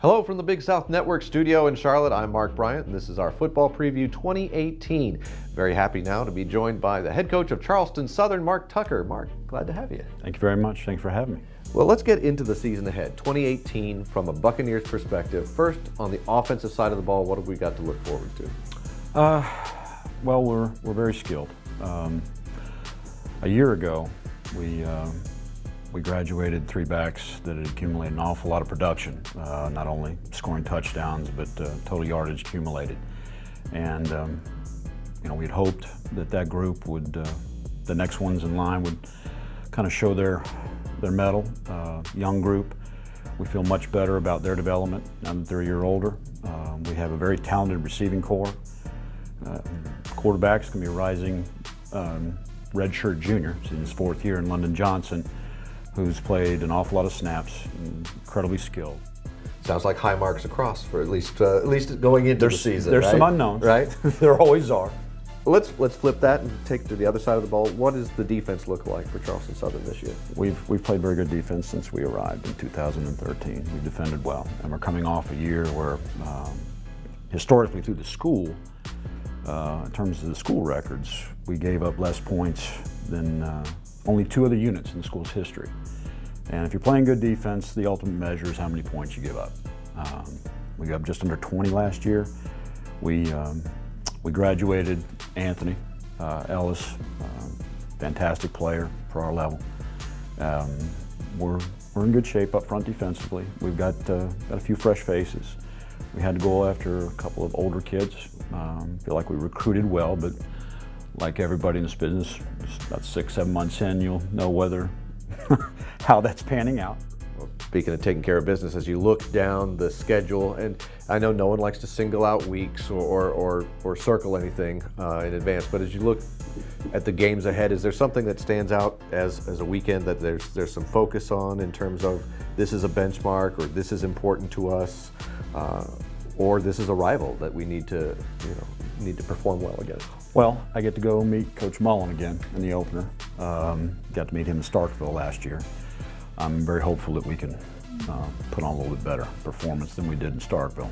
Hello from the Big South Network studio in Charlotte. I'm Mark Bryant, and this is our football preview 2018. Very happy now to be joined by the head coach of Charleston Southern, Mark Tucker. Mark, glad to have you. Thank you very much. Thanks for having me. Well, let's get into the season ahead, 2018, from a Buccaneers perspective. First, on the offensive side of the ball, what have we got to look forward to? Well, we're very skilled. A year ago, we graduated three backs that had accumulated an awful lot of production, not only scoring touchdowns, but total yardage accumulated. And we had hoped that that group would, the next ones in line would kind of show their mettle. Young group, we feel much better about their development now that they're a year older. We have a very talented receiving corps. Quarterback's going to be a rising redshirt junior, he's in his fourth year, in London Johnson, who's played an awful lot of snaps, incredibly skilled. Sounds like high marks across for at least going into the season. There's right? some unknowns, right? There always are. Let's flip that and take to the other side of the ball. What does the defense look like for Charleston Southern this year? We've played very good defense since we arrived in 2013. We've defended well, and we're coming off a year where, historically through the school, in terms of the school records, we gave up less points than only two other units in the school's history. And if you're playing good defense, the ultimate measure is how many points you give up. We got just under 20 last year. We graduated Anthony Ellis, fantastic player for our level. We're in good shape up front defensively. We've got a few fresh faces. We had to go after a couple of older kids. Feel like we recruited well, but like everybody in this business, about 6-7 months in, you'll know whether how that's panning out. Well, speaking of taking care of business, as you look down the schedule, and I know no one likes to single out weeks or circle anything in advance, but as you look at the games ahead, is there something that stands out as a weekend that there's some focus on in terms of this is a benchmark, or this is important to us, or this is a rival that we need to perform well against? Well, I get to go meet Coach Mullen again in the opener. Got to meet him in Starkville last year. I'm very hopeful that we can put on a little bit better performance than we did in Starkville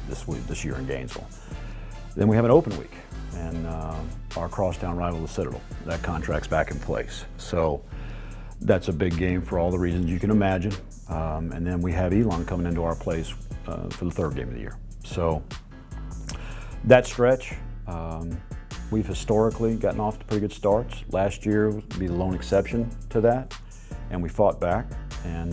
this year in Gainesville. Then we have an open week, and our crosstown rival, the Citadel. That contract's back in place. So that's a big game for all the reasons you can imagine. And then we have Elon coming into our place for the third game of the year. So that stretch, we've historically gotten off to pretty good starts. Last year would be the lone exception to that, and we fought back. And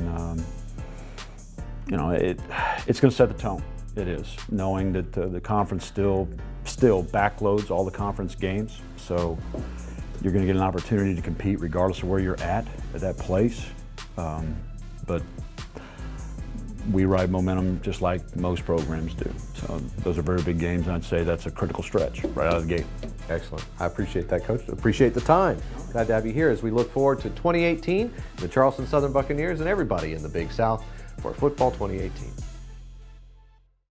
it's going to set the tone. It is, knowing that the conference still backloads all the conference games. So you're going to get an opportunity to compete regardless of where you're at that place. But we ride momentum just like most programs do. So those are very big games, and I'd say that's a critical stretch right out of the gate. Excellent. I appreciate that, Coach. Appreciate the time. Glad to have you here as we look forward to 2018, the Charleston Southern Buccaneers, and everybody in the Big South for football 2018.